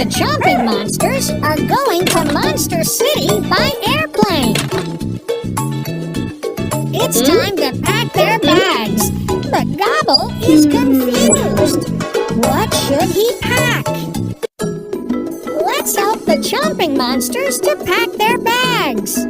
The chomping monsters are going to Monster City by airplane. It's time to pack their bags, but Gobble is confused. What should he pack? Let's help the chomping monsters to pack their bags.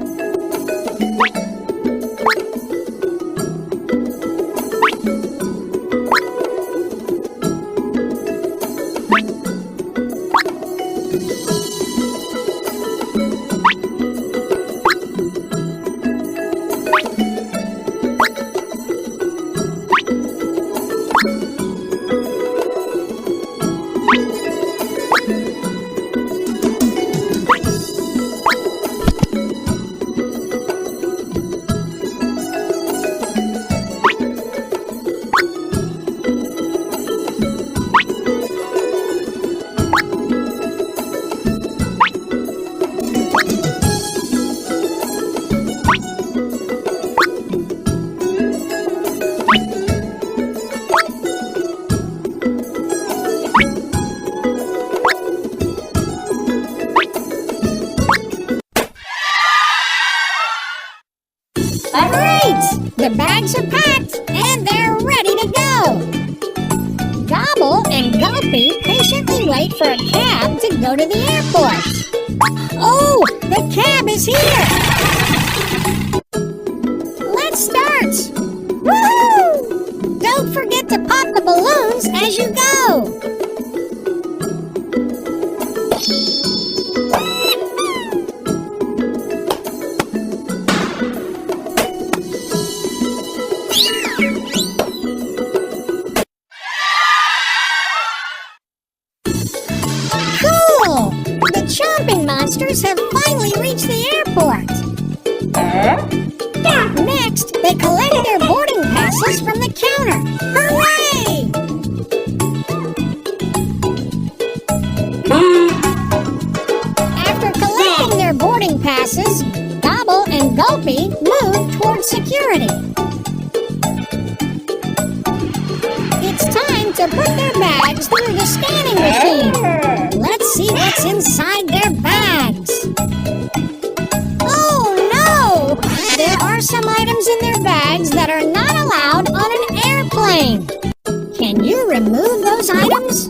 Great! The bags are packed and they're ready to go. Gobble and Gulpy patiently wait for a cab to go to the airport. Oh, the cab is here! Let's start! Woohoo! Don't forget to pop the balloons as you go. The chomping monsters have finally reached the airport. Next, they collect their boarding passes from the counter. Hooray! After collecting their boarding passes, Gobble and Gulpy move towards security. It's time to put their bags through the scanning machine. Let's see what's inside their bags. Oh no! There are some items in their bags that are not allowed on an airplane. Can you remove those items?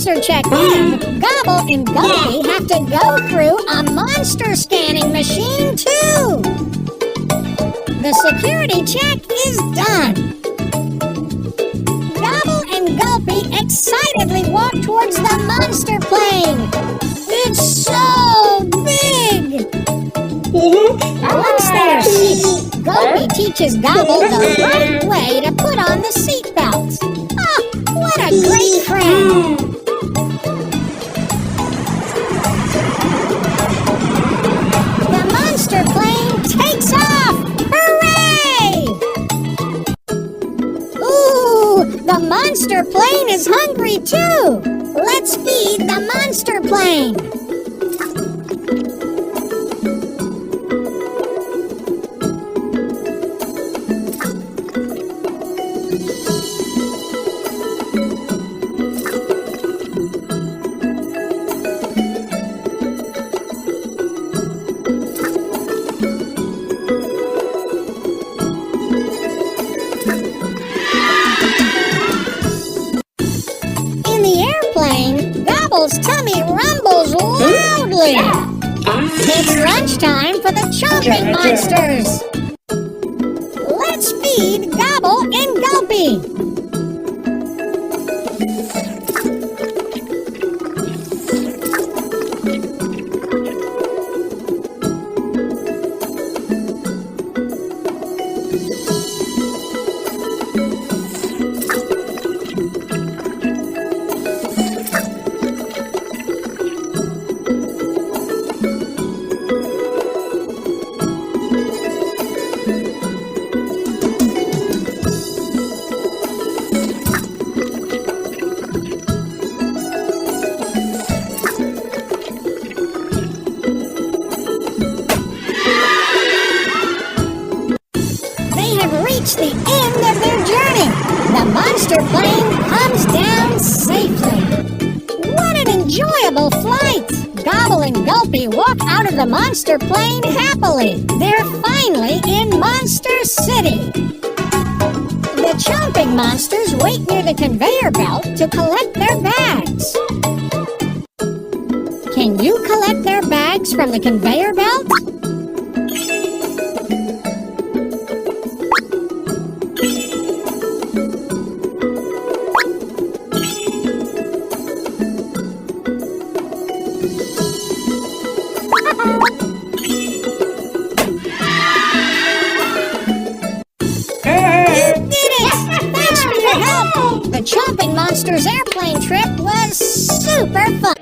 Are checked in, Gobble and Gulpy have to go through a monster scanning machine too. The security check is done. Gobble and Gulpy excitedly walk towards the monster plane. It's so big. Once they're seated, Gulpy teaches Gobble the right way to put on the seatbelt. Oh, what a great friend! The plane takes off! Hooray! Ooh, the monster plane is hungry too! Let's feed the monster plane! Gobble's tummy rumbles loudly. It's lunchtime for the chomping monsters. Let's feed Gobble and Gulpy. Grumpy walk out of the monster plane happily. They're finally in Monster City. The chomping monsters wait near the conveyor belt to collect their bags. Can you collect their bags from the conveyor belt? You did it! Thanks for your help! The Chomping Monsters airplane trip was super fun!